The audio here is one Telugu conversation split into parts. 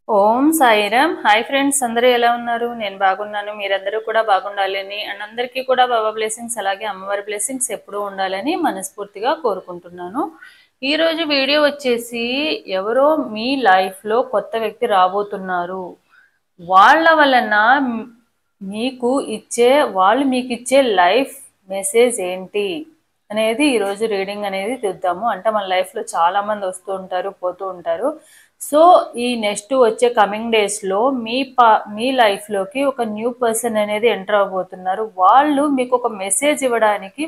ఓం సాయిరామ్. హాయ్ ఫ్రెండ్స్, అందరూ ఎలా ఉన్నారు? నేను బాగున్నాను. మీరందరూ కూడా బాగుండాలని అండ్ అందరికీ కూడా బాబా బ్లెస్సింగ్స్ అలాగే అమ్మవారి బ్లెస్సింగ్స్ ఎప్పుడూ ఉండాలని మనస్ఫూర్తిగా కోరుకుంటున్నాను. ఈరోజు వీడియో వచ్చేసి ఎవరో మీ లైఫ్లో కొత్త వ్యక్తి రాబోతున్నారు. వాళ్ళ వలన మీకు వాళ్ళు మీకు ఇచ్చే లైఫ్ మెసేజ్ ఏంటి అనేది ఈరోజు రీడింగ్ అనేది చూద్దాము. అంటే మన లైఫ్లో చాలామంది వస్తూ ఉంటారు, పోతూ ఉంటారు. సో ఈ నెక్స్ట్ వచ్చే కమింగ్ డేస్లో మీ లైఫ్లోకి ఒక న్యూ పర్సన్ అనేది ఎంటర్ అవబోతున్నారు. వాళ్ళు మీకు ఒక మెసేజ్ ఇవ్వడానికి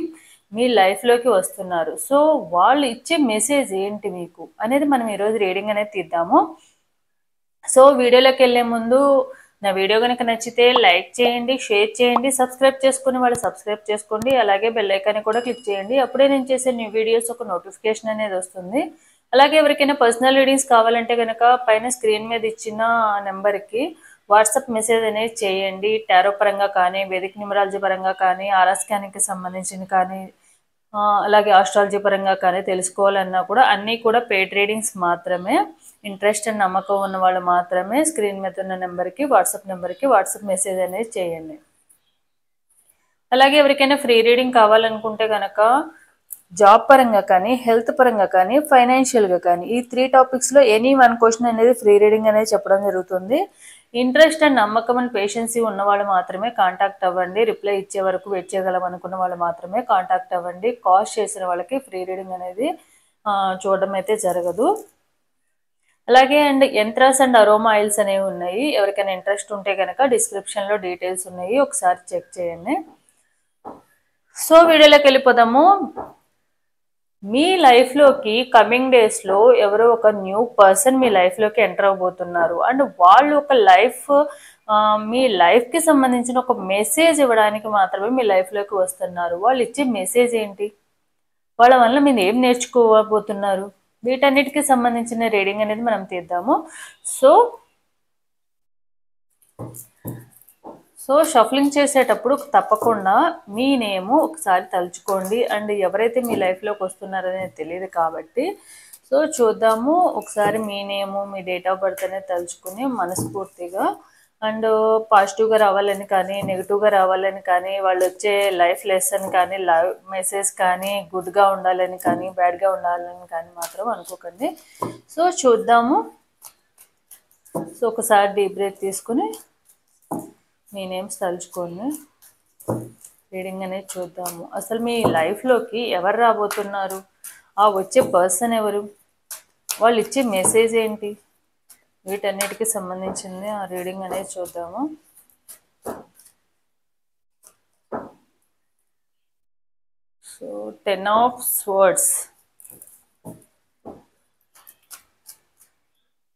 మీ లైఫ్లోకి వస్తున్నారు. సో వాళ్ళు ఇచ్చే మెసేజ్ ఏంటి మీకు అనేది మనం ఈరోజు రీడింగ్ అనేది తీద్దాము. సో వీడియోలోకి వెళ్ళే ముందు నా వీడియో కనుక నచ్చితే లైక్ చేయండి, షేర్ చేయండి, సబ్స్క్రైబ్ చేసుకుని వాళ్ళు సబ్స్క్రైబ్ చేసుకోండి, అలాగే బెల్ ఐకాన్ కూడా క్లిక్ చేయండి. అప్పుడే నేను చేసే న్యూ వీడియోస్ ఒక నోటిఫికేషన్ అనేది వస్తుంది. అలాగే ఎవరికైనా పర్సనల్ రీడింగ్స్ కావాలంటే కనుక పైన స్క్రీన్ మీద ఇచ్చిన నెంబర్కి వాట్సాప్ మెసేజ్ అనేది చేయండి. టారో పరంగా కానీ, వేదిక న్యూమరాలజీ పరంగా కానీ, ఆరా స్కానింగ్కి సంబంధించిన కానీ, అలాగే ఆస్ట్రాలజీ పరంగా కానీ తెలుసుకోవాలన్నా కూడా అన్నీ కూడా పెయిడ్ రీడింగ్స్ మాత్రమే. ఇంట్రెస్ట్ అండ్ నమ్మకం ఉన్న వాళ్ళు మాత్రమే స్క్రీన్ మీద ఉన్న నెంబర్కి వాట్సాప్ మెసేజ్ అనేది చేయండి. అలాగే ఎవరికైనా ఫ్రీ రీడింగ్ కావాలనుకుంటే కనుక జాబ్ పరంగా కానీ, హెల్త్ పరంగా కానీ, ఫైనాన్షియల్గా కానీ ఈ 3 టాపిక్స్లో ఎనీ 1 క్వశ్చన్ అనేది ఫ్రీ రీడింగ్ అనేది చెప్పడం జరుగుతుంది. ఇంట్రెస్ట్ అండ్ నమ్మకం అండ్ పేషెన్సీ ఉన్నవాళ్ళు మాత్రమే కాంటాక్ట్ అవ్వండి. రిప్లై ఇచ్చే వరకు వెయిట్ చేయగలం అనుకున్న వాళ్ళు మాత్రమే కాంటాక్ట్ అవ్వండి. కాల్స్ చేసిన వాళ్ళకి ఫ్రీ రీడింగ్ అనేది చూడడం అయితే జరగదు. అలాగే and yantras and aroma oils అనేవి ఉన్నాయి. ఎవరికైనా ఇంట్రెస్ట్ ఉంటే కనుక డిస్క్రిప్షన్లో డీటెయిల్స్ ఉన్నాయి, ఒకసారి చెక్ చేయండి. సో వీడియోలోకి వెళ్ళిపోదాము. మీ లైఫ్లోకి కమింగ్ డేస్లో ఎవరో ఒక న్యూ పర్సన్ మీ లైఫ్లోకి ఎంటర్ అవబోతున్నారు. అండ్ వాళ్ళు ఒక మీ లైఫ్కి సంబంధించిన ఒక మెసేజ్ ఇవ్వడానికి మాత్రమే మీ లైఫ్లోకి వస్తున్నారు. వాళ్ళు ఇచ్చే మెసేజ్ ఏంటి, వాళ్ళ వల్ల మీరు ఏం నేర్చుకోబోతున్నారు, వీటన్నిటికీ సంబంధించిన రీడింగ్ అనేది మనం తీద్దాము. సో షఫలింగ్ చేసేటప్పుడు తప్పకుండా మీ నేము ఒకసారి తలుచుకోండి. అండ్ ఎవరైతే మీ లైఫ్లోకి వస్తున్నారనేది తెలియదు కాబట్టి సో చూద్దాము. ఒకసారి మీ నేము, మీ డేట్ ఆఫ్ బర్త్ అనేది తలుచుకుని మనస్ఫూర్తిగా అండ్ పాజిటివ్గా రావాలని కానీ, నెగిటివ్గా రావాలని కానీ, వాళ్ళు వచ్చే లైఫ్ లెసన్ కానీ, లైవ్ మెసేజ్ కానీ, గుడ్గా ఉండాలని కానీ, బ్యాడ్గా ఉండాలని కానీ మాత్రం అనుకోకండి. సో చూద్దాము. సో ఒకసారి డీప్ బ్రీత్ తీసుకుని మీ నేమ్స్ తలుచుకొని రీడింగ్ అనేది చూద్దాము. అసలు మీ లైఫ్లోకి ఎవరు రాబోతున్నారు, ఆ వచ్చే పర్సన్ ఎవరు, వాళ్ళు ఇచ్చే మెసేజ్ ఏంటి, వీటన్నిటికీ సంబంధించింది ఆ రీడింగ్ అనేది చూద్దాము. So 10 of Swords,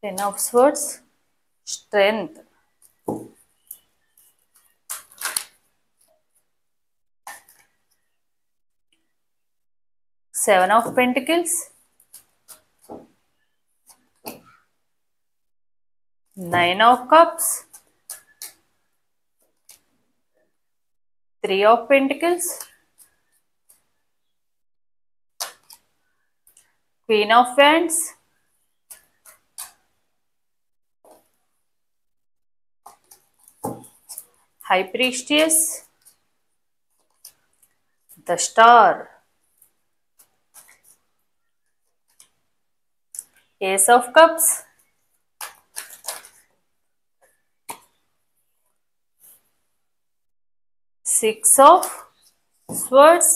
10 of Swords, Strength, Seven of Pentacles, Nine of Cups, Three of Pentacles, Queen of Wands, High Priestess, the Star, Ace of Cups, Six of Swords,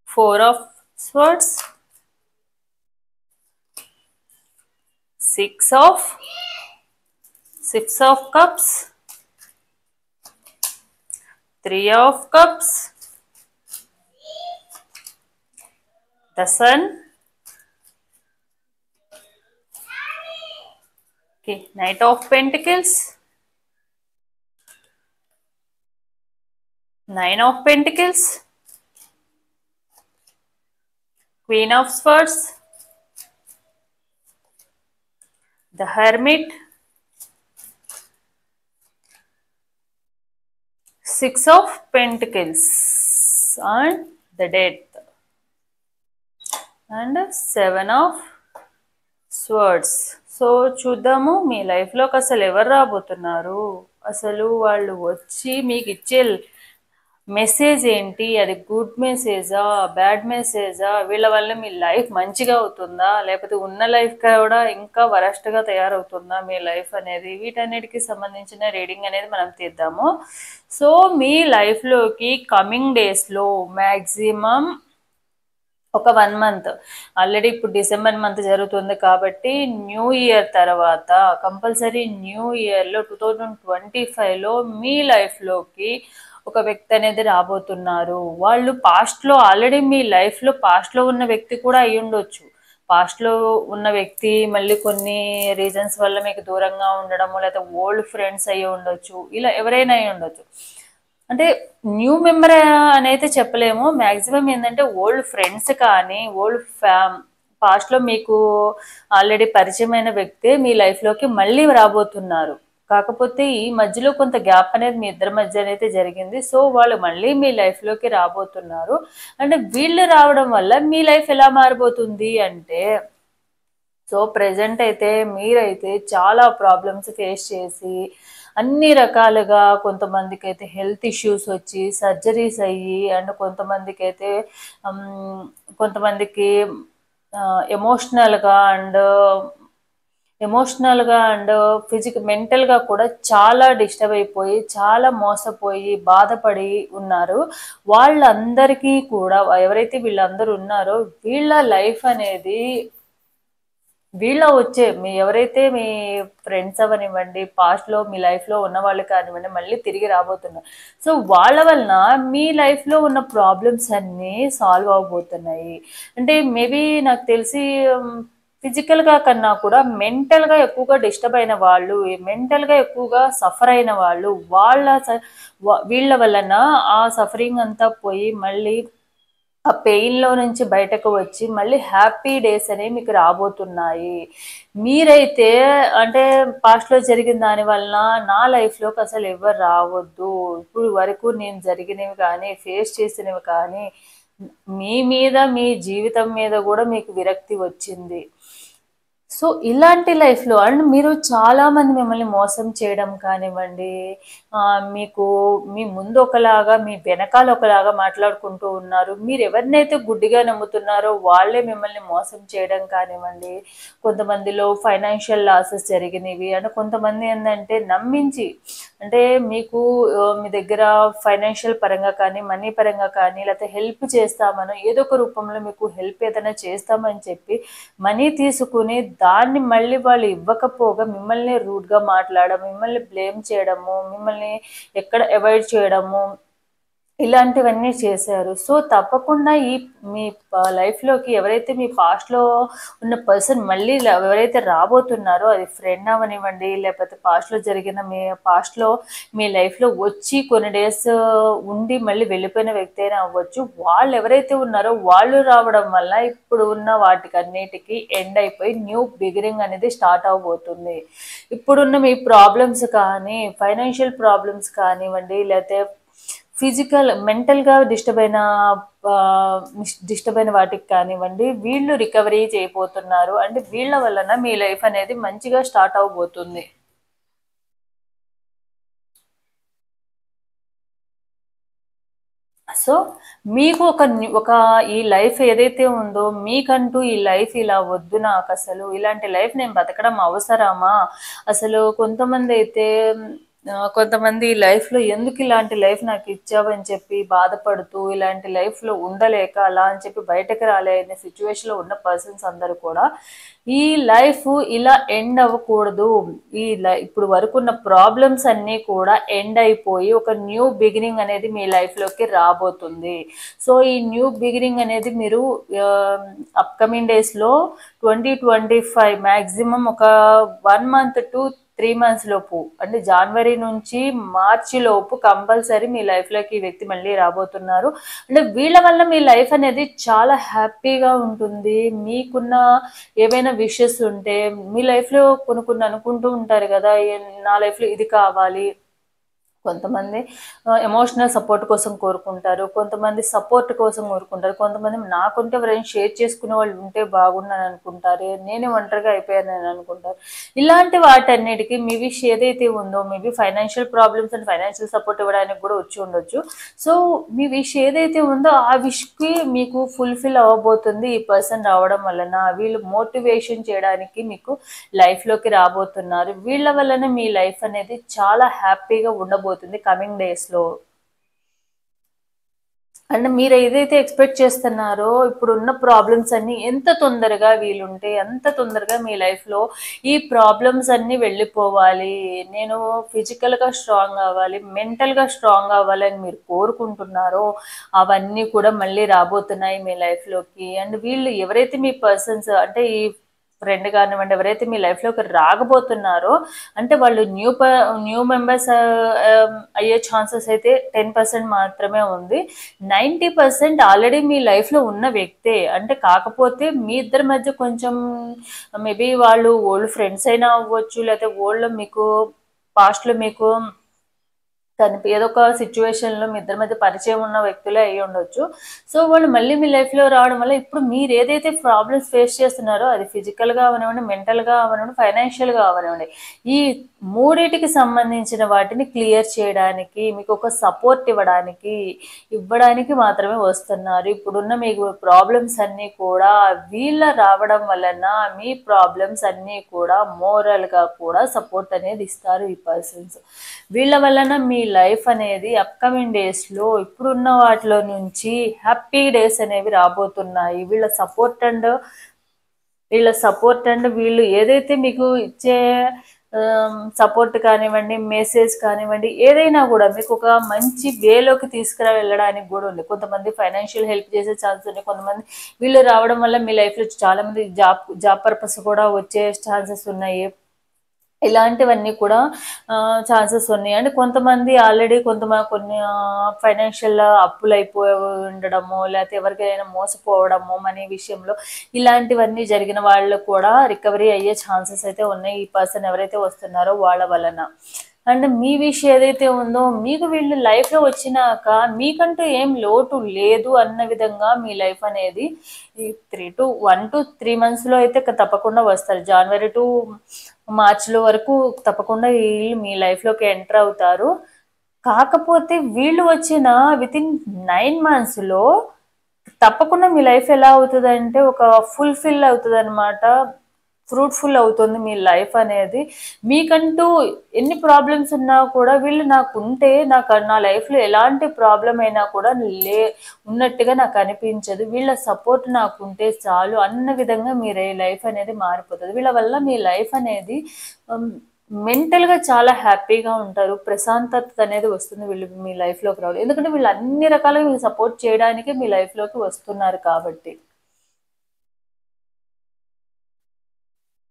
Four of Swords, Six of Cups, Three of Cups, the Sun. Okay, Knight of Pentacles, Nine of Pentacles, Queen of Swords, the Hermit, Six of Pentacles and the Death. And 7 of swords. So చూద్దాము మీ లైఫ్లోకి అసలు ఎవరు రాబోతున్నారు, అసలు వాళ్ళు వచ్చి మీకు ఇచ్చే మెసేజ్ ఏంటి, అది గుడ్ మెసేజా బ్యాడ్ మెసేజా, వీళ్ళ వల్ల మీ లైఫ్ మంచిగా అవుతుందా లేకపోతే ఉన్న లైఫ్ కూడా ఇంకా వరస్ట్గా తయారవుతుందా మీ లైఫ్ అనేది, వీటన్నిటికి సంబంధించిన రీడింగ్ అనేది మనం తీద్దాము. సో మీ లైఫ్లోకి కమింగ్ డేస్లో మ్యాక్సిమం ఒక 1 మంత్, ఆల్రెడీ ఇప్పుడు డిసెంబర్ మంత్ జరుగుతుంది కాబట్టి న్యూ ఇయర్ తర్వాత కంపల్సరీ న్యూ ఇయర్లో 2025లో మీ లైఫ్లోకి ఒక వ్యక్తి అనేది రాబోతున్నారు. వాళ్ళు పాస్ట్లో ఆల్రెడీ మీ లైఫ్లో పాస్ట్లో ఉన్న వ్యక్తి కూడా అయి ఉండొచ్చు. పాస్ట్లో ఉన్న వ్యక్తి మళ్ళీ కొన్ని రీజన్స్ వల్ల మీకు దూరంగా ఉండడము, లేదా ఓల్డ్ ఫ్రెండ్స్ అయ్యి ఉండొచ్చు, ఇలా ఎవరైనా అయి ఉండొచ్చు. అంటే న్యూ మెంబర్ అని అయితే చెప్పలేము. మ్యాక్సిమం ఏంటంటే ఓల్డ్ ఫ్రెండ్స్ కానీ ఓల్డ్ పాస్ట్లో మీకు ఆల్రెడీ పరిచయమైన వ్యక్తే మీ లైఫ్లోకి మళ్ళీ రాబోతున్నారు. కాకపోతే ఈ మధ్యలో కొంత గ్యాప్ అనేది మీ ఇద్దరి మధ్య అయితే జరిగింది. సో వాళ్ళు మళ్ళీ మీ లైఫ్లోకి రాబోతున్నారు. అంటే వీళ్ళు రావడం వల్ల మీ లైఫ్ ఎలా మారిపోతుంది అంటే, సో ప్రెజెంట్ అయితే మీరైతే చాలా ప్రాబ్లమ్స్ ఫేస్ చేసి అన్ని రకాలుగా, కొంతమందికి అయితే హెల్త్ ఇష్యూస్ వచ్చి సర్జరీస్ అయ్యి, అండ్ కొంతమందికి అయితే కొంతమందికి ఎమోషనల్గా అండ్ అండ్ మెంటల్గా కూడా చాలా డిస్టర్బ్ అయిపోయి, చాలా మోసపోయి బాధపడి ఉన్నారు. వాళ్ళందరికీ కూడా, ఎవరైతే వీళ్ళందరూ ఉన్నారో వీళ్ళ లైఫ్ అనేది, మీ ఎవరైతే మీ ఫ్రెండ్స్ అవనివ్వండి, పాస్ట్లో మీ లైఫ్లో ఉన్న వాళ్ళు కానివ్వండి, మళ్ళీ తిరిగి రాబోతున్నారు. సో వాళ్ళ వలన మీ లైఫ్లో ఉన్న ప్రాబ్లమ్స్ అన్నీ సాల్వ్ అవబోతున్నాయి. అంటే మేబీ నాకు తెలిసి ఫిజికల్గా కన్నా కూడా మెంటల్గా ఎక్కువగా డిస్టర్బ్ అయిన వాళ్ళు, మెంటల్గా ఎక్కువగా సఫర్ అయిన వాళ్ళు, వీళ్ళ వలన ఆ సఫరింగ్ అంతా పోయి మళ్ళీ ఆ పెయిన్లో నుంచి బయటకు వచ్చి మళ్ళీ హ్యాపీ డేస్ అనేవి మీకు రాబోతున్నాయి. మీరైతే అంటే పాస్ట్లో జరిగిన దాని వలన నా లైఫ్లోకి అసలు ఎవరు రావద్దు, ఇప్పుడు వరకు నేను జరిగినవి కానీ ఫేస్ చేసినవి కానీ మీ మీద, మీ జీవితం మీద కూడా మీకు విరక్తి వచ్చింది. సో ఇలాంటి లైఫ్లో అండ్ మీరు చాలామంది మిమ్మల్ని మోసం చేయడం కానివ్వండి, మీకు మీ ముందు ఒకలాగా మీ వెనకాల ఒకలాగా మాట్లాడుకుంటూ ఉన్నారు. మీరు ఎవరినైతే గుడ్డిగా నమ్ముతున్నారో వాళ్ళే మిమ్మల్ని మోసం చేయడం కానివ్వండి, కొంతమందిలో ఫైనాన్షియల్ లాసెస్ జరిగినవి, అండ్ కొంతమంది ఏంటంటే నమ్మించి, అంటే మీకు మీ దగ్గర ఫైనాన్షియల్ పరంగా కానీ మనీ పరంగా కానీ లేకపోతే హెల్ప్ చేస్తామనో ఏదో ఒక రూపంలో మీకు హెల్ప్ ఏదైనా చేస్తామని చెప్పి మనీ తీసుకుని దాన్ని మళ్ళీ వాళ్ళు ఇవ్వకపోగా మిమ్మల్ని రూడ్గా మాట్లాడడం, మిమ్మల్ని బ్లేమ్ చేయడము, మిమ్మల్ని ఎక్కడ అవాయిడ్ చేయడము, ఇలాంటివన్నీ చేశారు. సో తప్పకుండా మీ లైఫ్లోకి ఎవరైతే మీ పాస్ట్లో ఉన్న పర్సన్ మళ్ళీ ఎవరైతే రాబోతున్నారో, అది ఫ్రెండ్ అవనివ్వండి లేకపోతే పాస్ట్లో జరిగిన పాస్ట్లో మీ లైఫ్లో వచ్చి కొన్ని డేస్ ఉండి మళ్ళీ వెళ్ళిపోయిన వ్యక్తి అయినా అవ్వచ్చు, వాళ్ళు ఎవరైతే ఉన్నారో వాళ్ళు రావడం వల్ల ఇప్పుడు ఉన్న వాటికి అన్నిటికీ ఎండ్ అయిపోయి న్యూ బిగినింగ్ అనేది స్టార్ట్ అవబోతుంది. ఇప్పుడున్న మీ ప్రాబ్లమ్స్ కానీ, ఫైనాన్షియల్ ప్రాబ్లమ్స్ కానివ్వండి, లేకపోతే మెంటల్గా డిస్టర్బ్ అయిన వాటికి కానివ్వండి, వీళ్ళు రికవరీ చేయబోతున్నారు. అంటే వీళ్ళ వలన మీ లైఫ్ అనేది మంచిగా స్టార్ట్ అవబోతుంది. సో మీకు ఒక ఈ లైఫ్ ఏదైతే ఉందో, మీకంటూ ఈ లైఫ్ ఇలా వద్దు, నాకు అసలు ఇలాంటి లైఫ్ నేను బతకడం అవసరమా, అసలు కొంతమంది లైఫ్లో ఎందుకు ఇలాంటి లైఫ్ నాకు ఇచ్చావని చెప్పి బాధపడుతూ, ఇలాంటి లైఫ్లో ఉండలేక అలా అని చెప్పి బయటకు రాలేని సిచ్యువేషన్లో ఉన్న పర్సన్స్ అందరూ కూడా ఈ లైఫ్ ఇలా ఎండ్ అవ్వకూడదు, ఇప్పుడు వరకు ఉన్న ప్రాబ్లమ్స్ అన్నీ కూడా ఎండ్ అయిపోయి ఒక న్యూ బిగినింగ్ అనేది మీ లైఫ్లోకి రాబోతుంది. సో ఈ న్యూ బిగినింగ్ అనేది మీరు అప్కమింగ్ డేస్లో 2025 మ్యాక్సిమం ఒక 1 మంత్ టు 3 మంత్స్ లోపు, అంటే జనవరి నుంచి మార్చి లోపు కంపల్సరీ మీ లైఫ్లోకి ఈ వ్యక్తి మళ్ళీ రాబోతున్నారు. అంటే వీళ్ళ వల్ల మీ లైఫ్ అనేది చాలా హ్యాపీగా ఉంటుంది. మీకున్న ఏవైనా విషెస్ ఉంటే మీ లైఫ్లో కొన్ని అనుకుంటూ ఉంటారు కదా, నా లైఫ్లో ఇది కావాలి, కొంతమంది ఎమోషనల్ సపోర్ట్ కోసం కోరుకుంటారు. కొంతమంది సపోర్ట్ కోసం కోరుకుంటారు. కొంతమంది నాకుంటే ఎవరైనా షేర్ చేసుకునే వాళ్ళు ఉంటే బాగుండని అనుకుంటారు. నేనే ఒంటరిగా అయిపోయానని అనుకుంటారు. ఇలాంటి వాటన్నిటికి మీ విష్ ఏదైతే ఉందో, maybe financial problems and financial support ఇవ్వడానికి కూడా వచ్చి ఉండొచ్చు. సో మీ విష్ ఏదైతే ఉందో ఆ విష్‌కి మీకు ఫుల్‌ఫిల్ అవ్వబోతుంది ఈ పర్సన్ రావడం వలన. వీళ్ళు మోటివేషన్ చేయడానికి మీకు లైఫ్‌లోకి రాబోతున్నారు. వీళ్ళ వల్లనే మీ లైఫ్ అనేది చాలా హ్యాపీగా ఉండబోతుంది కమింగ్ డేస్‌లో. అండ్ మీరు ఏదైతే ఎక్స్‌పెక్ట్ చేస్తున్నారో ఇప్పుడున్న ప్రాబ్లమ్స్ అన్నీ ఎంత తొందరగా వీలుంటే అంత తొందరగా మీ లైఫ్‌లో ఈ ప్రాబ్లమ్స్ అన్నీ వెళ్ళిపోవాలి. నేను ఫిజికల్‌గా స్ట్రాంగ్ అవ్వాలి, మెంటల్‌గా స్ట్రాంగ్ అవ్వాలని మీరు కోరుకుంటున్నారో అవన్నీ కూడా మళ్ళీ రాబోతున్నాయి మీ లైఫ్‌లోకి. అండ్ వీళ్ళు ఎవరైతే మీ పర్సన్స్ అంటే ఈ ఫ్రెండ్ కానివ్వండి, ఎవరైతే మీ లైఫ్‌లోకి రాకపోతున్నారో అంటే వాళ్ళు న్యూ మెంబర్స్ అయ్యే ఛాన్సెస్ అయితే 10% మాత్రమే ఉంది. 90% ఆల్రెడీ మీ లైఫ్‌లో ఉన్న వ్యక్తే. అంటే కాకపోతే మీ ఇద్దరి మధ్య కొంచెం మేబీ వాళ్ళు ఓల్డ్ ఫ్రెండ్స్ అయినా అవ్వచ్చు. లేతే ఓల్డ్‌లో మీకు పాస్ట్‌లో మీకు ఏదో ఒక సిచ్యువేషన్‌లో మీ ఇద్దరి మధ్య పరిచయం ఉన్న వ్యక్తులే అయ్యుండొచ్చు. సో, వాళ్ళు మళ్ళీ మీ లైఫ్‌లో రావడం వల్ల ఇప్పుడు మీరేదైతే ప్రాబ్లమ్స్ ఫేస్ చేస్తున్నారో అది ఫిజికల్‌గా అవ్వనివ్వండి, మెంటల్‌గా అవ్వనివ్వండి, ఫైనాన్షియల్‌గా అవ్వనివ్వండి. ఈ మూడిటికి సంబంధించిన వాటిని క్లియర్ చేయడానికి, మీకొక సపోర్ట్ ఇవ్వడానికి మాత్రమే వస్తున్నారు. ఇప్పుడున్న మీకు ప్రాబ్లమ్స్ అన్నీ కూడా వీళ్ళ రావడం వలన మీ ప్రాబ్లమ్స్ అన్నీ కూడా మోరల్‌గా కూడా సపోర్ట్ అనేది ఇస్తారు ఈ పర్సన్స్. వీళ్ళ వలన మీ లైఫ్ అనేది అప్కమింగ్ డేస్‌లో ఇప్పుడున్న వాటిలో నుంచి హ్యాపీ డేస్ అనేవి రాబోతున్నాయి. వీళ్ళ సపోర్ట్ అండ్ వీళ్ళు ఏదైతే మీకు ఇచ్చే సపోర్ట్ కానివ్వండి, మెసేజ్ కానివ్వండి, ఏదైనా కూడా మీకు ఒక మంచి వేలోకి తీసుకువెళ్ళడానికి కూడా ఉంది. కొంతమంది ఫైనాన్షియల్ హెల్ప్ చేసే ఛాన్స్ ఉన్నాయి. కొంతమంది వీళ్ళు రావడం వల్ల మీ లైఫ్‌లో చాలా మంది జాబ్ పర్పస్ కూడా వచ్చే ఛాన్సెస్ ఉన్నాయి. ఇలాంటివన్నీ కూడా ఛాన్సెస్ ఉన్నాయి. అంటే కొంతమంది ఆల్రెడీ కొన్ని ఫైనాన్షియల్ అప్పులైపోయి ఉండడమో, లేతే ఎవరికైనా మోసపోవడమో మనీ విషయంలో ఇలాంటివన్నీ జరిగిన వాళ్ళు కూడా రికవరీ అయ్యే ఛాన్సెస్ అయితే ఉన్నాయి. ఈ పర్సన్ ఎవరైతే వస్తున్నారో వాళ్ళ వలన. అండ్ మీ విష్ ఏదైతే ఉందో మీకు వీళ్ళు లైఫ్‌లో వచ్చినాక మీకంటూ ఏం లోటు లేదు అన్న విధంగా మీ లైఫ్ అనేది ఈ 1-3 మంత్స్‌లో అయితే తప్పకుండా వస్తారు. జనవరి టు మార్చ్‌లో వరకు తప్పకుండా వీళ్ళు మీ లైఫ్‌లోకి ఎంటర్ అవుతారు. కాకపోతే వీళ్ళు వచ్చిన వితిన్ 9 మంత్స్‌లో తప్పకుండా మీ లైఫ్ ఎలా అవుతదంటే ఒక ఫుల్‌ఫిల్ అవుతదనమాట. ఫ్రూట్‌ఫుల్ అవుతుంది మీ లైఫ్ అనేది. మీకంటూ ఎన్ని ప్రాబ్లమ్స్ ఉన్నా కూడా వీళ్ళు నాకుంటే నా లైఫ్‌లో ఎలాంటి ప్రాబ్లమ్ అయినా కూడా ఉన్నట్టుగా నాకు అనిపించదు. వీళ్ళ సపోర్ట్ నాకుంటే చాలు అన్న విధంగా మీ లైఫ్ అనేది మారిపోతది. వీళ్ళ వల్ల మీ లైఫ్ అనేది హ్మ్, మెంటల్‌గా చాలా హ్యాపీగా ఉంటారు. ప్రశాంతత అనేది వస్తుంది వీళ్ళు మీ లైఫ్‌లోకి రావడం. ఎందుకంటే వీళ్ళు అన్ని రకాలుగా మీకు సపోర్ట్ చేయడానికే మీ లైఫ్‌లోకి వస్తున్నారు కాబట్టి.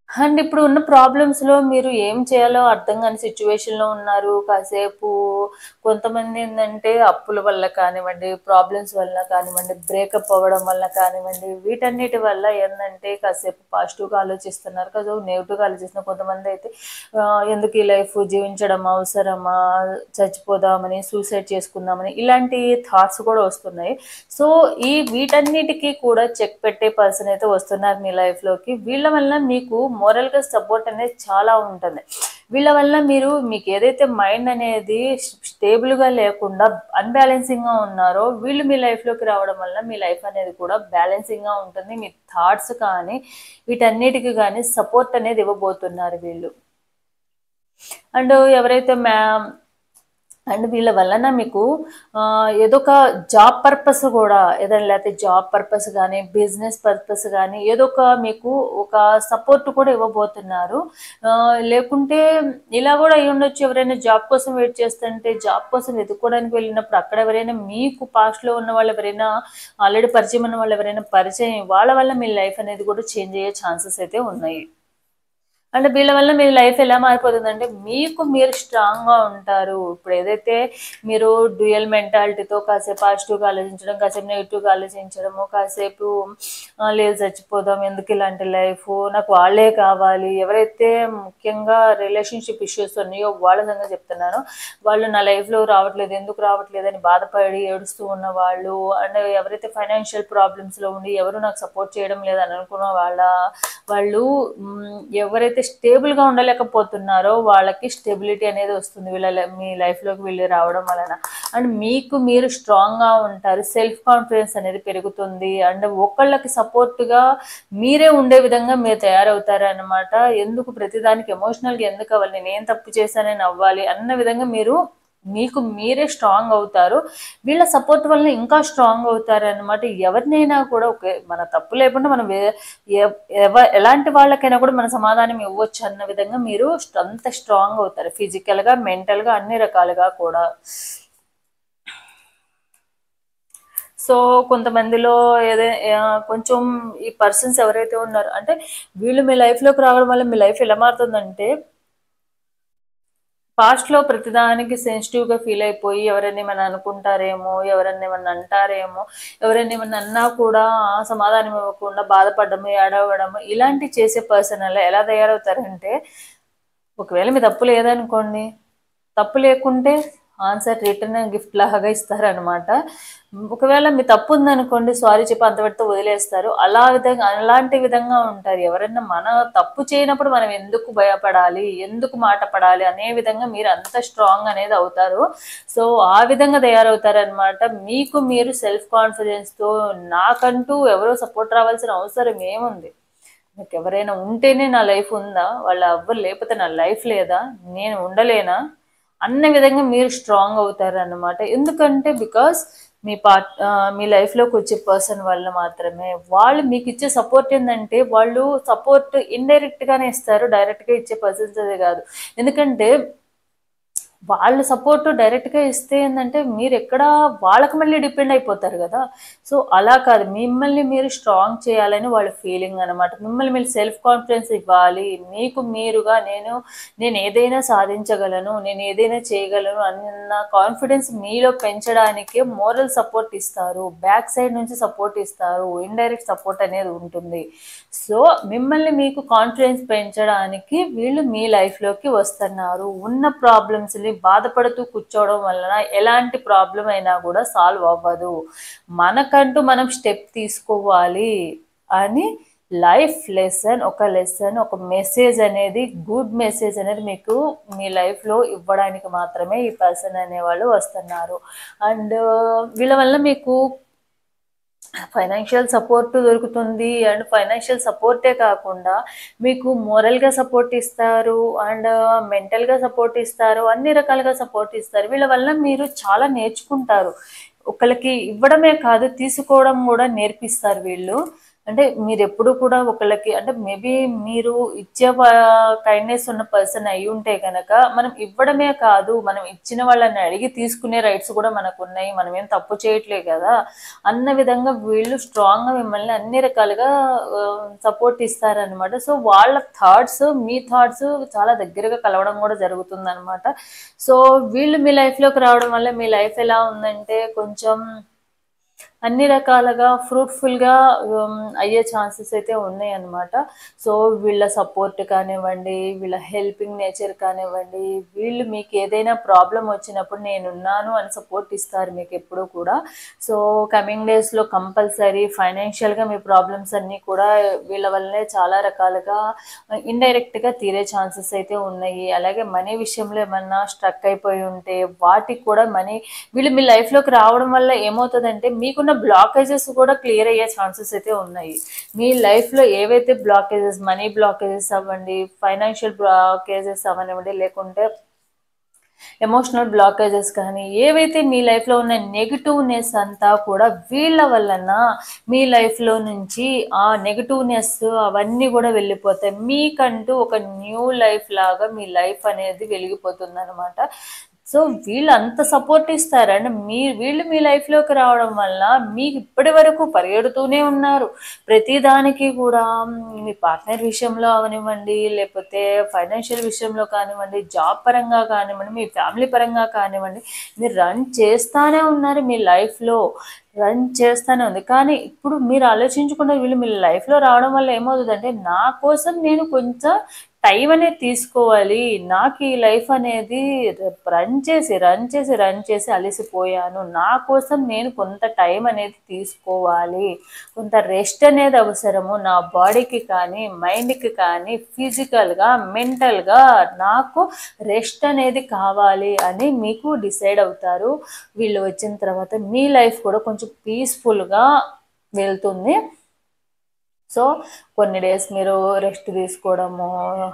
అండ్ ఇప్పుడు ఉన్న ప్రాబ్లమ్స్‌లో మీరు ఏం చేయాలో అర్థం కాని సిట్యుయేషన్‌లో ఉన్నారు. కాసేపు కొంతమంది ఏందంటే అప్పుల వల్ల కానివ్వండి, ప్రాబ్లమ్స్ వల్ల కానివ్వండి, బ్రేకప్ అవ్వడం వల్ల కానివ్వండి, వీటన్నిటి వల్ల ఏందంటే కాసేపు పాజిటివ్‌గా ఆలోచిస్తున్నారు. కాసేపు నెగెటివ్‌గా ఆలోచిస్తున్నారు. కొంతమందయితే ఎందుకు ఈ లైఫ్ జీవించడం అవసరమా? చచ్చిపోదామని, సూసైడ్ చేసుకుందామని ఇలాంటి థాట్స్ కూడా వస్తున్నాయి. సో, వీటన్నిటికి కూడా చెక్ పెట్టే పర్సన్ అయితే వస్తున్నారు మీ లైఫ్‌లోకి. వీళ్ళ వల్ల మీకు మోరల్‌గా సపోర్ట్ అనేది చాలా ఉంటుంది. వీళ్ళ వల్ల మీకు ఏదైతే మైండ్ అనేది స్టేబుల్‌గా లేకుండా అన్‌బ్యాలెన్సింగ్‌గా ఉన్నారో, వీళ్ళు మీ లైఫ్‌లోకి రావడం వల్ల మీ లైఫ్ అనేది కూడా బ్యాలెన్సింగ్‌గా ఉంటుంది. మీ థాట్స్ కానీ, వీటన్నిటికి గానీ సపోర్ట్ అనేది ఇవ్వబోతున్నారు వీళ్ళు. అండ్ ఎవరైతే అండ్ వీళ్ళ వలన మీకు ఏదో ఒక జాబ్ పర్పస్ కూడా ఏదైనా లేకపోతే జాబ్ పర్పస్ కానీ బిజినెస్ పర్పస్ కానీ ఏదో ఒక మీకు ఒక సపోర్ట్ కూడా ఇవ్వబోతున్నారు. లేకుంటే ఇలా కూడా అయ్యి ఉండొచ్చు. ఎవరైనా జాబ్ కోసం వెయిట్ చేస్తుంటే జాబ్ కోసం వెతుక్కోవడానికి వెళ్ళినప్పుడు అక్కడ ఎవరైనా మీకు పాస్ట్‌లో ఉన్న వాళ్ళు ఎవరైనా ఆల్రెడీ పరిచయం ఉన్న వాళ్ళు ఎవరైనా పరిచయం వాళ్ళ వల్ల మీ లైఫ్ అనేది కూడా చేంజ్ అయ్యే ఛాన్సెస్ అయితే ఉన్నాయి. అంటే వీళ్ళ వల్ల మీ లైఫ్ ఎలా మారిపోతుందంటే మీకు మీరు స్ట్రాంగ్గా ఉంటారు. ఇప్పుడు ఏదైతే మీరు డ్యూయల్ మెంటాలిటీతో కాసేపు పాజిటివ్గా ఆలోచించడం, కాసేపు నెగిటివ్గా ఆలోచించడము, కాసేపు లేదు చచ్చిపోదాం, ఎందుకు ఇలాంటి లైఫ్, నాకు వాళ్ళే కావాలి, ఎవరైతే ముఖ్యంగా రిలేషన్షిప్ ఇష్యూస్ ఉన్నాయో వాళ్ళ సంగతి చెప్తున్నాను. వాళ్ళు నా లైఫ్లో రావట్లేదు, ఎందుకు రావట్లేదు అని బాధపడి ఏడుస్తూ ఉన్న వాళ్ళు, అండ్ ఎవరైతే ఫైనాన్షియల్ ప్రాబ్లమ్స్లో ఉండి ఎవరు నాకు సపోర్ట్ చేయడం లేదని అనుకున్న వాళ్ళు ఎవరైతే స్టేబుల్గా ఉండలేకపోతున్నారో వాళ్ళకి స్టెబిలిటీ అనేది వస్తుంది మీ లైఫ్లోకి వీళ్ళు రావడం వలన. అండ్ మీకు మీరు స్ట్రాంగ్గా ఉంటారు, సెల్ఫ్ కాన్ఫిడెన్స్ అనేది పెరుగుతుంది, అండ్ ఒకళ్ళకి సపోర్ట్గా మీరే ఉండే విధంగా మీరు తయారవుతారు అన్నమాట. ఎందుకు ప్రతిదానికి ఎమోషనల్గా ఎందుకు అవ్వాలి, నేను ఏం తప్పు చేశానని అవ్వాలి అన్న విధంగా మీకు మీరే స్ట్రాంగ్ అవుతారు. వీళ్ళ సపోర్ట్ వల్ల ఇంకా స్ట్రాంగ్ అవుతారు అనమాట. ఎవరినైనా కూడా మన తప్పు లేకుండా మనం ఎలాంటి వాళ్ళకైనా కూడా మన సమాధానం ఇవ్వచ్చు అన్న విధంగా మీరు అంత స్ట్రాంగ్ అవుతారు, ఫిజికల్గా, మెంటల్గా, అన్ని రకాలుగా కూడా. సో కొంతమందిలో కొంచెం ఈ పర్సన్స్ ఎవరైతే ఉన్నారో అంటే వీళ్ళు మీ లైఫ్లోకి రావడం వల్ల మీ లైఫ్ ఎలా మారుతుందంటే, పాస్ట్లో ప్రతిదానికి సెన్సిటివ్గా ఫీల్ అయిపోయి ఎవరైనా ఏమన్నా అనుకుంటారేమో, ఎవరైనా ఏమన్నా అంటారేమో, ఎవరైనా ఏమన్నా అన్నా కూడా సమాధానం ఇవ్వకుండా బాధపడము, ఏడవడము ఇలాంటి చేసే పర్సన్ ఎలా తయారవుతారంటే, ఒకవేళ మీ తప్పు లేదనుకోండి, తప్పు లేకుంటే ఆన్సర్ రిటర్న్ గిఫ్ట్ లాగా ఇస్తారనమాట. ఒకవేళ మీ తప్పు ఉందనుకోండి, సారీ చెప్పి అంతవరకు వదిలేస్తారు. అలాంటి విధంగా ఉంటారు. ఎవరైనా మన తప్పు చేయనప్పుడు మనం ఎందుకు భయపడాలి, ఎందుకు మాట పడాలి అనే విధంగా మీరు అంత స్ట్రాంగ్ అనేది అవుతారు. సో ఆ విధంగా తయారవుతారనమాట. మీకు మీరు సెల్ఫ్ కాన్ఫిడెన్స్తో నాకంటూ ఎవరో సపోర్ట్ రావాల్సిన అవసరం ఏముంది, నాకు ఎవరైనా ఉంటేనే నా లైఫ్ ఉందా, వాళ్ళు ఎవ్వరు లేకపోతే నా లైఫ్ లేదా, నేను ఉండలేనా అన్న విధంగా మీరు స్ట్రాంగ్ అవుతారు అన్నమాట. ఎందుకంటే బికాస్ మీ లైఫ్లోకి వచ్చే పర్సన్ వల్ల మాత్రమే వాళ్ళు మీకు ఇచ్చే సపోర్ట్ ఏంటంటే, వాళ్ళు సపోర్ట్ ఇండైరెక్ట్గానే ఇస్తారు, డైరెక్ట్గా ఇచ్చే పర్సన్స్ అదే కాదు. ఎందుకంటే వాళ్ళ సపోర్ట్ డైరెక్ట్గా ఇస్తే ఏంటంటే మీరు ఎక్కడ వాళ్ళకి మళ్ళీ డిపెండ్ అయిపోతారు కదా. సో అలా కాదు, మిమ్మల్ని మీరు స్ట్రాంగ్ చేయాలని వాళ్ళ ఫీలింగ్ అనమాట. మిమ్మల్ని మీరు సెల్ఫ్ కాన్ఫిడెన్స్ ఇవ్వాలి, మీకు మీరుగా నేను ఏదైనా సాధించగలను, నేను ఏదైనా చేయగలను అన్న కాన్ఫిడెన్స్ మీలో పెంచడానికే మోరల్ సపోర్ట్ ఇస్తారు, బ్యాక్ సైడ్ నుంచి సపోర్ట్ ఇస్తారు, ఇండైరెక్ట్ సపోర్ట్ అనేది ఉంటుంది. సో మిమ్మల్ని మీకు కాన్ఫిడెన్స్ పెంచడానికి వీళ్ళు మీ లైఫ్లోకి వస్తున్నారు. ఉన్న ప్రాబ్లమ్స్ని బాధపడుతూ కూర్చోవడం వలన ఎలాంటి ప్రాబ్లం అయినా కూడా సాల్వ్ అవ్వదు. మనకంటూ మనం స్టెప్ తీసుకోవాలి అని లైఫ్ లెసన్, ఒక మెసేజ్ అనేది, గుడ్ మెసేజ్ అనేది మీకు మీ లైఫ్లో ఇవ్వడానికి మాత్రమే ఈ పర్సన్ అనేవాళ్ళు వస్తున్నారు. అండ్ వీళ్ళ వల్ల మీకు ఫైనాన్షియల్ సపోర్ట్ దొరుకుతుంది, అండ్ ఫైనాన్షియల్ సపోర్టే కాకుండా మీకు మోరల్గా సపోర్ట్ ఇస్తారు, అండ్ మెంటల్గా సపోర్ట్ ఇస్తారు, అన్ని రకాలుగా సపోర్ట్ ఇస్తారు. వీళ్ళ వల్ల మీరు చాలా నేర్చుకుంటారు. ఒకళ్ళకి ఇవ్వడమే కాదు, తీసుకోవడం కూడా నేర్పిస్తారు వీళ్ళు. అంటే మీరు ఎప్పుడు కూడా ఒకళ్ళకి అంటే మేబీ మీరు ఇచ్చే కైండ్నెస్ ఉన్న పర్సన్ అయి ఉంటే కనుక మనం ఇవ్వడమే కాదు, మనం ఇచ్చిన వాళ్ళని అడిగి తీసుకునే రైట్స్ కూడా మనకు ఉన్నాయి, మనం ఏం తప్పు చేయట్లేదు కదా అన్న విధంగా వీళ్ళు స్ట్రాంగ్గా మిమ్మల్ని అన్ని రకాలుగా సపోర్ట్ ఇస్తారనమాట. సో వాళ్ళ థాట్స్ మీ థాట్స్ చాలా దగ్గరగా కలవడం కూడా జరుగుతుంది అనమాట. సో వీళ్ళు మీ లైఫ్లోకి రావడం వల్ల మీ లైఫ్ ఎలా ఉందంటే కొంచెం అన్ని రకాలుగా ఫ్రూట్ఫుల్గా అయ్యే ఛాన్సెస్ అయితే ఉన్నాయి అన్నమాట. సో వీళ్ళ సపోర్ట్ కానివ్వండి, వీళ్ళ హెల్పింగ్ నేచర్ కానివ్వండి, వీళ్ళు మీకు ఏదైనా ప్రాబ్లం వచ్చినప్పుడు నేనున్నాను అని సపోర్ట్ ఇస్తారు మీకు ఎప్పుడూ కూడా. సో కమింగ్ డేస్లో కంపల్సరీ ఫైనాన్షియల్గా మీ ప్రాబ్లమ్స్ అన్నీ కూడా వీళ్ళ వల్లనే చాలా రకాలుగా ఇండైరెక్ట్గా తీరే ఛాన్సెస్ అయితే ఉన్నాయి. అలాగే మనీ విషయంలో ఏమన్నా స్ట్రక్ అయిపోయి ఉంటే వాటికి కూడా వీళ్ళు మీ లైఫ్లోకి రావడం వల్ల ఏమవుతుందంటే మీకున్న బ్లాకేజెస్ కూడా క్లియర్ అయ్యే ఛాన్సెస్ అయితే ఉన్నాయి. మీ లైఫ్లో ఏవైతే బ్లాకేజెస్, మనీ బ్లాకేజెస్ అవ్వండి, ఫైనాన్షియల్ బ్లాకేజెస్ అవ్వనివ్వండి, లేకుంటే ఎమోషనల్ బ్లాకేజెస్ కానీ ఏవైతే మీ లైఫ్లో ఉన్న నెగిటివ్నెస్ అంతా కూడా వీళ్ళ వలన మీ లైఫ్లో నుంచి ఆ నెగిటివ్నెస్ అవన్నీ కూడా వెళ్ళిపోతాయి. మీకంటూ ఒక న్యూ లైఫ్ లాగా మీ లైఫ్ అనేది వెలిగిపోతుంది అనమాట. సో వీళ్ళు అంత సపోర్ట్ ఇస్తారు. అండ్ వీళ్ళు మీ లైఫ్లోకి రావడం వల్ల మీకు ఇప్పటి వరకు పరిగెడుతూనే ఉన్నారు. ప్రతిదానికి కూడా మీ పార్ట్నర్ విషయంలో అవనివ్వండి, లేకపోతే ఫైనాన్షియల్ విషయంలో కానివ్వండి, జాబ్ పరంగా కానివ్వండి, మీ ఫ్యామిలీ పరంగా కానివ్వండి, మీరు రన్ చేస్తానే ఉన్నారు. మీ లైఫ్లో రన్ చేస్తూనే ఉంది. కానీ ఇప్పుడు మీరు ఆలోచించకుండా వీళ్ళు మీ లైఫ్లో రావడం వల్ల ఏమవుతుందంటే, నా కోసం నేను కొంచెం టైం అనేది తీసుకోవాలి. నాకు ఈ లైఫ్ అనేది రన్ చేసి అలసిపోయాను. నా కోసం నేను కొంత టైం అనేది తీసుకోవాలి. కొంత రెస్ట్ అనేది అవసరము. నా బాడీకి కానీ, మైండ్కి కానీ, ఫిజికల్గా, మెంటల్గా నాకు రెస్ట్ అనేది కావాలి అని మీకు డిసైడ్ అవుతారు. వీళ్ళు వచ్చిన తర్వాత మీ లైఫ్ కూడా కొంచెం పీస్ఫుల్గా వెళ్తుంది. సో కొన్ని డేస్ మీరు రెస్ట్ తీసుకోవడము,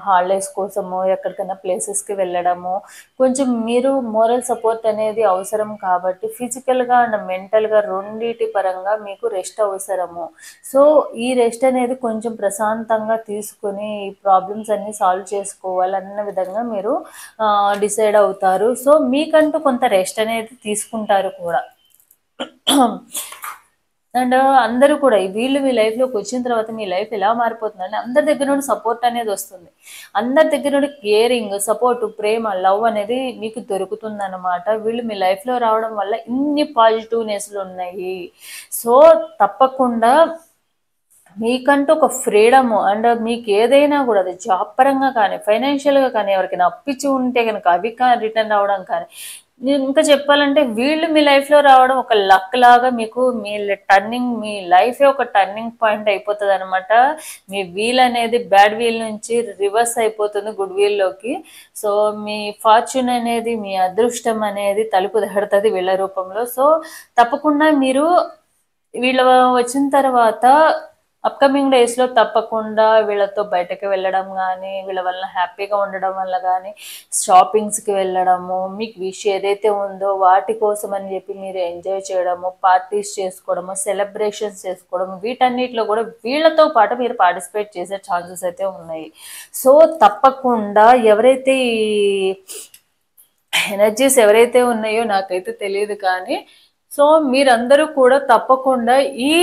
హాలిడేస్ కోసము ఎక్కడికైనా ప్లేసెస్కి వెళ్ళడము, కొంచెం మీరు మోరల్ సపోర్ట్ అనేది అవసరం కాబట్టి ఫిజికల్గా అండ్ మెంటల్గా రెండింటి పరంగా మీకు రెస్ట్ అవసరము. సో ఈ రెస్ట్ అనేది కొంచెం ప్రశాంతంగా తీసుకొని ఈ ప్రాబ్లమ్స్ అన్నీ సాల్వ్ చేసుకోవాలన్న విధంగా మీరు డిసైడ్ అవుతారు. సో మీకంటూ కొంత రెస్ట్ అనేది తీసుకుంటారు కూడా. అండ్ అందరూ కూడా వీళ్ళు మీ లైఫ్లోకి వచ్చిన తర్వాత మీ లైఫ్ ఎలా మారిపోతుందంటే, అందరి దగ్గర నుండి సపోర్ట్ అనేది వస్తుంది. అందరి దగ్గర నుండి కేరింగ్, సపోర్ట్, ప్రేమ, లవ్ అనేది మీకు దొరుకుతుందన్నమాట. వీళ్ళు మీ లైఫ్లో రావడం వల్ల ఇన్ని పాజిటివ్నెస్లు ఉన్నాయి. సో తప్పకుండా మీకంటూ ఒక ఫ్రీడము అండ్ మీకు ఏదైనా కూడా అది జాబ్ పరంగా కానీ, ఫైనాన్షియల్గా కానీ, ఎవరికైనా అప్పిచ్చి ఉంటే కనుక అవి రిటర్న్ రావడం కానీ, నేను ఇంకా చెప్పాలంటే వీళ్ళు మీ లైఫ్లో రావడం ఒక లక్ లాగా మీకు మీ లైఫే ఒక టర్నింగ్ పాయింట్ అయిపోతుంది అనమాట. మీ వీల్ అనేది బ్యాడ్ వీల్ నుంచి రివర్స్ అయిపోతుంది గుడ్ వీల్లోకి. సో మీ ఫార్చ్యూన్ అనేది, మీ అదృష్టం అనేది తలుపు తడుతుంది వీళ్ళ రూపంలో. సో తప్పకుండా మీరు వీళ్ళ వచ్చిన తర్వాత అప్కమింగ్ డేస్లో తప్పకుండా వీళ్ళతో బయటకు వెళ్ళడం కానీ, వీళ్ళ వల్ల హ్యాపీగా ఉండడం వల్ల కానీ, షాపింగ్స్కి వెళ్ళడము, మీకు విష్ ఏదైతే ఉందో వాటి కోసం అని చెప్పి మీరు ఎంజాయ్ చేయడము, పార్టీస్ చేసుకోవడము, సెలబ్రేషన్స్ చేసుకోవడం, వీటన్నిటిలో కూడా వీళ్ళతో పాటు మీరు పార్టిసిపేట్ చేసే ఛాన్సెస్ అయితే ఉన్నాయి. సో తప్పకుండా ఎవరైతే ఈ ఎనర్జీస్ ఎవరైతే ఉన్నాయో నాకైతే తెలియదు, కానీ సో మీరందరూ కూడా తప్పకుండా ఈ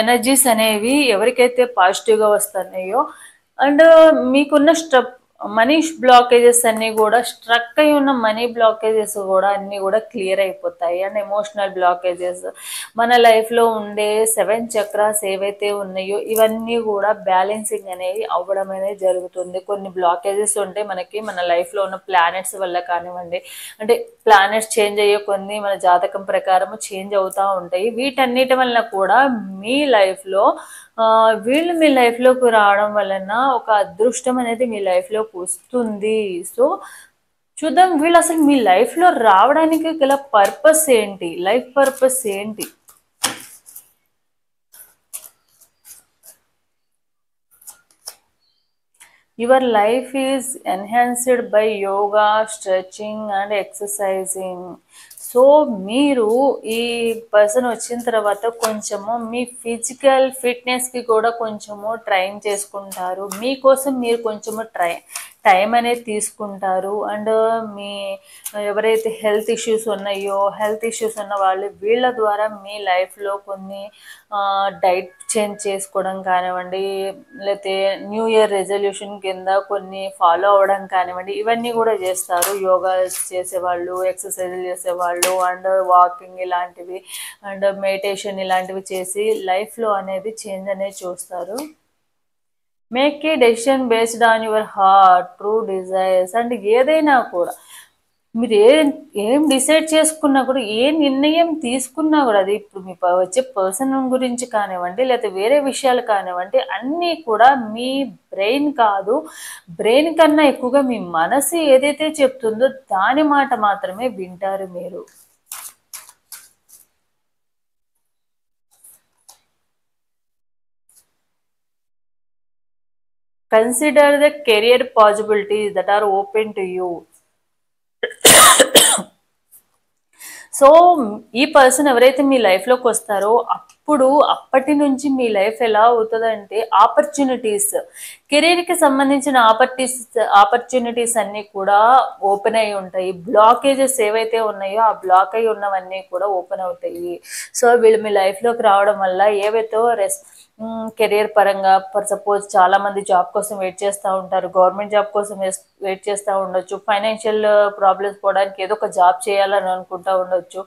ఎనర్జీస్ అనేవి ఎవరికైతే పాజిటివ్గా వస్తున్నాయో అండ్ మీకున్న మనీ బ్లాకేజెస్ అన్నీ కూడా స్ట్రక్ అయి ఉన్న మనీ బ్లాకేజెస్ కూడా అన్నీ కూడా క్లియర్ అయిపోతాయి. అండ్ ఎమోషనల్ బ్లాకేజెస్, మన లైఫ్లో ఉండే 7 చక్రాస్ ఏవైతే ఉన్నాయో ఇవన్నీ కూడా బ్యాలెన్సింగ్ అనేవి అవ్వడం అనేది జరుగుతుంది. కొన్ని బ్లాకేజెస్ ఉంటే మనకి మన లైఫ్లో ఉన్న ప్లానెట్స్ వల్ల కానివ్వండి, అంటే ప్లానెట్స్ చేంజ్ అయ్యే కొన్ని మన జాతకం ప్రకారము చేంజ్ అవుతూ ఉంటాయి. వీటన్నిటి వల్ల కూడా మీ లైఫ్లో వీళ్ళు మీ లైఫ్లోకి రావడం వలన ఒక అదృష్టం అనేది మీ లైఫ్లోకి వస్తుంది. సో చూద్దాం వీళ్ళు అసలు మీ లైఫ్లో రావడానికి గల పర్పస్ ఏంటి, లైఫ్ పర్పస్ ఏంటి. Your life is enhanced by yoga, stretching and exercising. So మీరు ఈ పర్సన్ వచ్చిన తర్వాత కొంచెము మీ ఫిజికల్ ఫిట్నెస్కి కూడా కొంచెము ట్రైన్ చేసుకుంటారు. మీకోసం మీరు కొంచెము టైం అనేది తీసుకుంటారు. అండ్ మీ ఎవరైతే హెల్త్ ఇష్యూస్ ఉన్న వాళ్ళు వీళ్ళ ద్వారా మీ లైఫ్లో కొన్ని డైట్ చేంజ్ చేసుకోవడం కానివ్వండి, లేకపోతే న్యూ ఇయర్ రెజల్యూషన్ కింద కొన్ని ఫాలో అవ్వడం కానివ్వండి, ఇవన్నీ కూడా చేస్తారు. యోగా చేసేవాళ్ళు, ఎక్సర్సైజులు చేసేవాళ్ళు అండ్ వాకింగ్ ఇలాంటివి అండ్ మెడిటేషన్ ఇలాంటివి చేసి లైఫ్లో అనేది చేంజ్ అనేది చూస్తారు. Make a decision based on your heart, true desires. And ఏదైనా కూడా మీరు ఏం డిసైడ్ చేసుకున్నా కూడా, ఏ నిర్ణయం తీసుకున్నా కూడా, అది ఇప్పుడు మీ వచ్చే పర్సన్ గురించి కానివ్వండి, లేకపోతే వేరే విషయాలు కానివ్వండి, అన్నీ కూడా మీ బ్రెయిన్ కాదు, బ్రెయిన్ కన్నా ఎక్కువగా మీ మనసు ఏదైతే చెప్తుందో దాని మాట మాత్రమే వింటారు మీరు. Consider the career possibilities that are open to you. So ఈ పర్సన్ ఎవరైతే మీ లైఫ్లోకి వస్తారో అప్పుడు ఇప్పుడు అప్పటి నుంచి మీ లైఫ్ ఎలా అవుతుందంటే ఆపర్చునిటీస్, కెరీర్కి సంబంధించిన ఆపర్చునిటీస్ అన్నీ కూడా ఓపెన్ అయి ఉంటాయి. బ్లాకేజెస్ ఏవైతే ఉన్నాయో ఆ బ్లాక్ అయి ఉన్నవన్నీ కూడా ఓపెన్ అవుతాయి. సో వీళ్ళు మీ లైఫ్లోకి రావడం వల్ల ఏవైతే కెరియర్ పరంగా ఫర్ సపోజ్ చాలా మంది జాబ్ కోసం వెయిట్ చేస్తూ ఉంటారు, గవర్నమెంట్ జాబ్ కోసం వెయిట్ చేస్తూ ఉండొచ్చు, ఫైనాన్షియల్ ప్రాబ్లమ్స్ పోవడానికి ఏదో ఒక జాబ్ చేయాలని అనుకుంటా ఉండొచ్చు,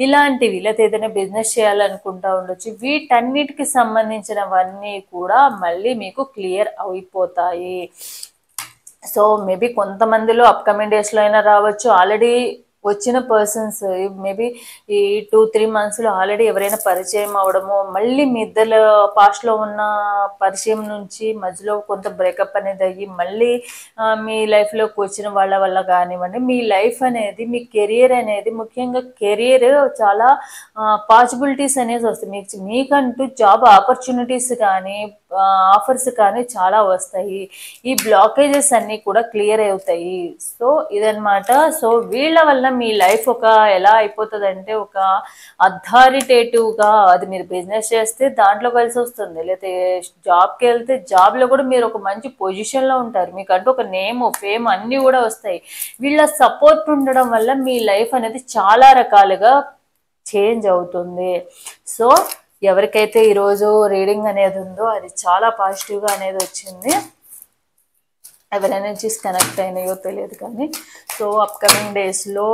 ఇలాంటివి లేకపోతే ఏదైనా బిజినెస్ చేయాలనుకుంటా ఉండొచ్చు. వీటన్నిటికి సంబంధించినవన్నీ కూడా మళ్ళీ మీకు క్లియర్ అయిపోతాయి. సో మేబీ కొంతమందిలో అప్కమింగ్ డేస్లో అయినా రావచ్చు, ఆల్రెడీ వచ్చిన పర్సన్స్ మేబీ ఈ 2-3 monthsలో ఆల్రెడీ ఎవరైనా పరిచయం అవడము, మళ్ళీ మీ ఇద్దరు పాస్ట్లో ఉన్న పరిచయం నుంచి మధ్యలో కొంత బ్రేకప్ అనేది అయ్యి మళ్ళీ మీ లైఫ్లోకి వచ్చిన వాళ్ళ వల్ల కానివ్వండి, మీ లైఫ్ అనేది, మీ కెరియర్ అనేది, ముఖ్యంగా కెరియర్ చాలా పాసిబిలిటీస్ అనేవి వస్తాయి. మీకంటూ జాబ్ ఆపర్చునిటీస్ కానీ ఆఫర్స్ కానీ చాలా వస్తాయి. ఈ బ్లాకేజెస్ అన్నీ కూడా క్లియర్ అవుతాయి. సో ఇదనమాట. సో వీళ్ళ వల్ల మీ లైఫ్ ఎలా అయిపోతుందంటే ఒక అథారిటేటివ్గా, అది మీరు బిజినెస్ చేస్తే దాంట్లో కలిసి వస్తుంది, లేకపోతే జాబ్కి వెళ్తే జాబ్లో కూడా మీరు ఒక మంచి పొజిషన్లో ఉంటారు, మీకంటూ ఒక నేమ్ ఫేమ్ అన్నీ కూడా వస్తాయి. వీళ్ళ సపోర్ట్ ఉండడం వల్ల మీ లైఫ్ అనేది చాలా రకాలుగా చేంజ్ అవుతుంది. సో ఎవరికైతే ఈరోజు రీడింగ్ అనేది ఉందో అది చాలా పాజిటివ్గా అనేది వచ్చింది. ఎవరి ఎనర్జీస్ కనెక్ట్ అయినాయో తెలియదు కానీ, సో అప్కమింగ్ డేస్లో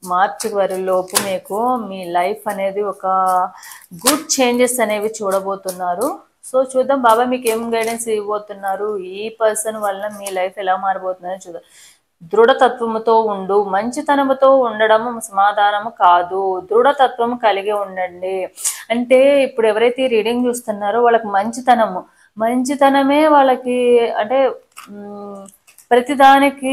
మార్చి వరలోపు మీకు మీ లైఫ్ అనేది ఒక గుడ్ చేంజెస్ అనేవి చూడబోతున్నారు. సో చూద్దాం బాబా మీకు ఏం గైడెన్స్ ఇవ్వబోతున్నారు, ఈ పర్సన్ వల్ల మీ లైఫ్ ఎలా మారబోతుందో చూద్దాం. దృఢతత్వముతో ఉండు, మంచితనముతో ఉండడం సమాధానము కాదు, దృఢతత్వము కలిగి ఉండండి. అంటే ఇప్పుడు ఎవరైతే రీడింగ్ చూస్తున్నారో వాళ్ళకి మంచితనమే వాళ్ళకి, అంటే ప్రతిదానికి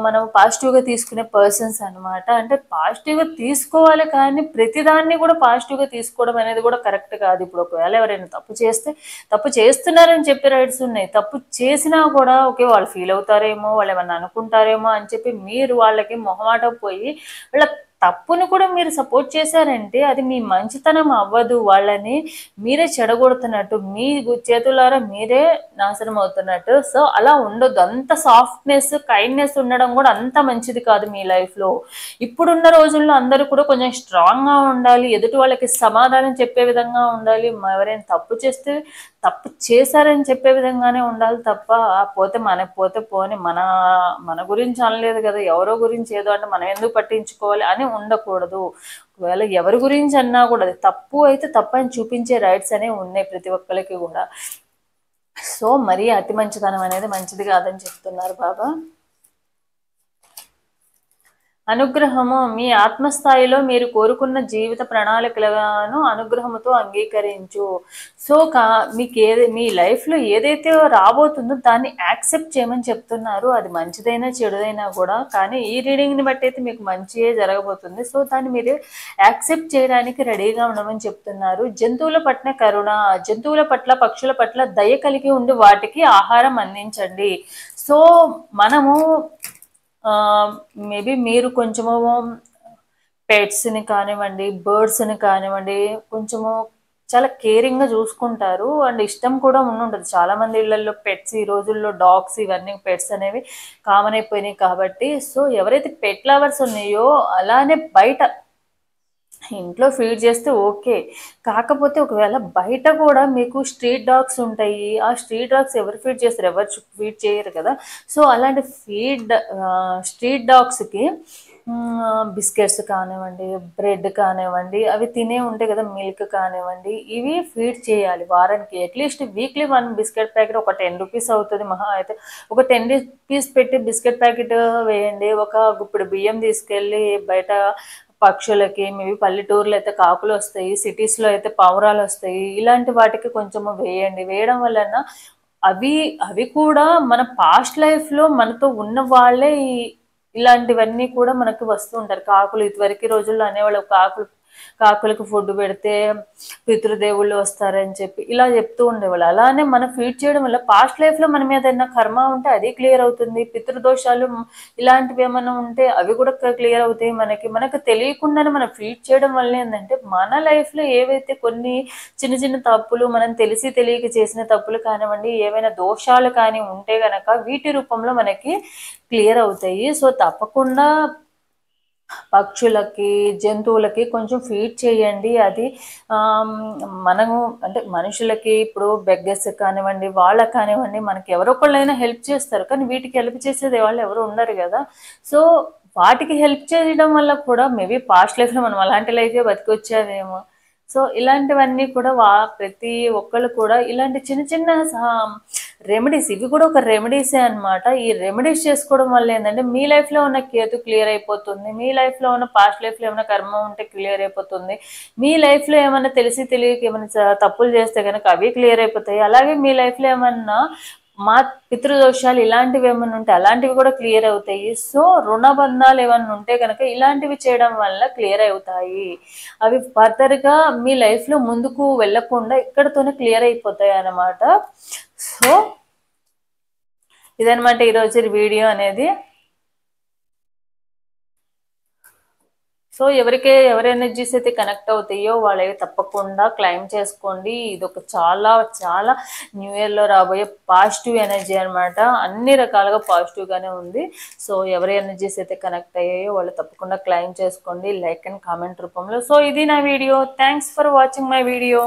మనం పాజిటివ్గా తీసుకునే పర్సన్స్ అనమాట. అంటే పాజిటివ్గా తీసుకోవాలి కానీ ప్రతిదాన్ని కూడా పాజిటివ్గా తీసుకోవడం అనేది కూడా కరెక్ట్ కాదు. ఇప్పుడు ఒకవేళ ఎవరైనా తప్పు చేస్తే తప్పు చేస్తున్నారని చెప్పి రైట్స్ ఉన్నాయి, తప్పు చేసినా కూడా ఓకే వాళ్ళు ఫీల్ అవుతారేమో, వాళ్ళు ఏమన్నా అనుకుంటారేమో అని చెప్పి మీరు వాళ్ళకి మొహమాటం పోయి వాళ్ళ తప్పును కూడా మీరు సపోర్ట్ చేశారంటే అది మీ మంచితనం అవ్వదు, వాళ్ళని మీరే చెడగొడుతున్నట్టు, మీ చేతులారా మీరే నాశనం అవుతున్నట్టు. సో అలా ఉండొద్దు. అంత సాఫ్ట్నెస్, కైండ్నెస్ ఉండడం కూడా అంత మంచిది కాదు మీ లైఫ్లో. ఇప్పుడున్న రోజుల్లో అందరూ కూడా కొంచెం స్ట్రాంగ్గా ఉండాలి, ఎదుటి వాళ్ళకి సమాధానం చెప్పే విధంగా ఉండాలి, ఎవరైనా తప్పు చేస్తే తప్పు చేశారని చెప్పే విధంగానే ఉండాలి తప్ప పోతే పోని మన గురించి అనలేదు కదా, ఎవరో గురించి ఏదో అంటే మనం ఎందుకు పట్టించుకోవాలి అని ఉండకూడదు. ఒకవేళ ఎవరి గురించి అన్నా కూడా అది తప్పు అయితే తప్పు అని చూపించే రైట్స్ అనేవి ఉన్నాయి ప్రతి ఒక్కరికి కూడా. సో మరీ అతి మంచితనం అనేది మంచిది కాదని చెప్తున్నారు బాబా. అనుగ్రహము, మీ ఆత్మస్థాయిలో మీరు కోరుకున్న జీవిత ప్రణాళికలను అనుగ్రహముతో అంగీకరించు. సో మీకు మీ లైఫ్లో ఏదైతే రాబోతుందో దాన్ని యాక్సెప్ట్ చేయమని చెప్తున్నారు. అది మంచిదైనా చెడుదైనా కూడా, కానీ ఈ రీడింగ్ని బట్టి అయితే మీకు మంచియే జరగబోతుంది. సో దాన్ని మీరు యాక్సెప్ట్ చేయడానికి రెడీగా ఉండమని చెప్తున్నారు. జంతువుల పట్ల కరుణ, జంతువుల పట్ల, పక్షుల పట్ల దయ కలిగి ఉండి వాటికి ఆహారం అందించండి. సో మనము మేబీ మీరు కొంచెము పెట్స్ని కానివ్వండి, బర్డ్స్ని కానివ్వండి కొంచెము చాలా కేరింగ్గా చూసుకుంటారు అండ్ ఇష్టం కూడా ఉంటుంది. చాలామంది ఇళ్లలో పెట్స్, ఈ రోజుల్లో డాగ్స్ ఇవన్నీ పెట్స్ అనేవి కామన్ అయిపోయినాయి కాబట్టి, సో ఎవరైతే పెట్ లవర్స్ ఉన్నాయో అలానే బయట ఇంట్లో ఫీడ్ చేస్తే ఓకే, కాకపోతే ఒకవేళ బయట కూడా మీకు స్ట్రీట్ డాగ్స్ ఉంటాయి. ఆ స్ట్రీట్ డాగ్స్ ఎవరు ఫీడ్ చేస్తారు, ఎవరు ఫీడ్ చేయరు కదా. సో అలాంటి స్ట్రీట్ డాగ్స్కి బిస్కెట్స్ కానివ్వండి, బ్రెడ్ కానివ్వండి, అవి తినే ఉంటాయి కదా, మిల్క్ కానివ్వండి, ఇవి ఫీడ్ చేయాలి వారానికి. అట్లీస్ట్ వీక్లీ 1 బిస్కెట్ ప్యాకెట్ ఒక 10 రూపీస్ అవుతుంది మహా అయితే. ఒక 10 రూపీస్ పెట్టి బిస్కెట్ ప్యాకెట్ వేయండి. ఒక గుప్పెడు బియ్యం తీసుకెళ్ళి బయట పక్షులకి, మేబీ పల్లెటూరులో అయితే కాకులు వస్తాయి, సిటీస్లో అయితే పావురాలు వస్తాయి, ఇలాంటి వాటికి కొంచెము వేయండి. వేయడం వలన అవి కూడా మన పాస్ట్ లైఫ్లో మనతో ఉన్న వాళ్ళే ఇలాంటివన్నీ కూడా మనకు వస్తూ ఉంటారు. కాకులు ఇదివరకు రోజుల్లో అనేవాళ్ళు కాకులు కాకులకు ఫుడ్ పెడితే పితృదేవుళ్ళు వస్తారని చెప్పి ఇలా చెప్తూ ఉండేవాళ్ళు. అలానే మనం ఫీడ్ చేయడం వల్ల పాస్ట్ లైఫ్లో మన మీద ఏదైనా కర్మ ఉంటే అది క్లియర్ అవుతుంది. పితృదోషాలు ఇలాంటివి ఏమైనా ఉంటే అవి కూడా క్లియర్ అవుతాయి. మనకు తెలియకుండానే మనం ఫీడ్ చేయడం వల్ల ఏంటంటే మన లైఫ్లో ఏవైతే కొన్ని చిన్న చిన్న తప్పులు మనం తెలిసి తెలియక చేసిన తప్పులు కానివ్వండి, ఏవైనా దోషాలు కానీ ఉంటే గనక వీటి రూపంలో మనకి క్లియర్ అవుతాయి. సో తప్పకుండా పక్షులకి జంతువులకి కొంచెం ఫీడ్ చేయండి. అది మనము అంటే మనుషులకి ఇప్పుడు బెగ్గర్స్ కానివ్వండి, వాళ్ళకి కానివ్వండి, మనకి ఎవరో ఒకళ్ళైనా హెల్ప్ చేస్తారు. కానీ వీటికి హెల్ప్ చేసేది వాళ్ళు ఎవరు ఉండరు కదా. సో వాటికి హెల్ప్ చేయడం వల్ల కూడా మేబీ పాస్ట్ లైఫ్లో మనం అలాంటి లైఫే బతికొచ్చామేమో. సో ఇలాంటివన్నీ కూడా ప్రతి ఒక్కళ్ళు కూడా ఇలాంటి చిన్న చిన్న రెమెడీస్, ఇవి కూడా ఒక రెమెడీసే అనమాట. ఈ రెమెడీస్ చేసుకోవడం వల్ల ఏంటంటే మీ లైఫ్లో ఉన్న కేతు క్లియర్ అయిపోతుంది, మీ లైఫ్లో ఉన్న పాస్ట్ లైఫ్లో ఏమైనా కర్మ ఉంటే క్లియర్ అయిపోతుంది, మీ లైఫ్లో ఏమైనా తెలిసి తెలియక ఏమైనా తప్పులు చేస్తే కనుక అవి క్లియర్ అయిపోతాయి. అలాగే మీ లైఫ్లో ఏమన్నా మా పితృదోషాలు ఇలాంటివి ఏమైనా ఉంటే అలాంటివి కూడా క్లియర్ అవుతాయి. సో రుణబంధాలు ఏమైనా ఉంటే కనుక ఇలాంటివి చేయడం వల్ల క్లియర్ అవుతాయి. అవి ఫర్దర్గా మీ లైఫ్లో ముందుకు వెళ్ళకుండా ఇక్కడతోనే క్లియర్ అయిపోతాయి అన్నమాట. సో ఇదనమాట ఈరోజు వీడియో అనేది. సో ఎవరి ఎనర్జీస్ అయితే కనెక్ట్ అవుతాయో వాళ్ళవి తప్పకుండా క్లైమ్ చేసుకోండి. ఇది ఒక చాలా చాలా న్యూ ఇయర్లో రాబోయే పాజిటివ్ ఎనర్జీ అనమాట. అన్ని రకాలుగా పాజిటివ్గానే ఉంది. సో ఎవరి ఎనర్జీస్ అయితే కనెక్ట్ అయ్యాయో వాళ్ళు తప్పకుండా క్లైమ్ చేసుకోండి లైక్ అండ్ కామెంట్ రూపంలో. సో ఇది నా video. Thanks for watching my video.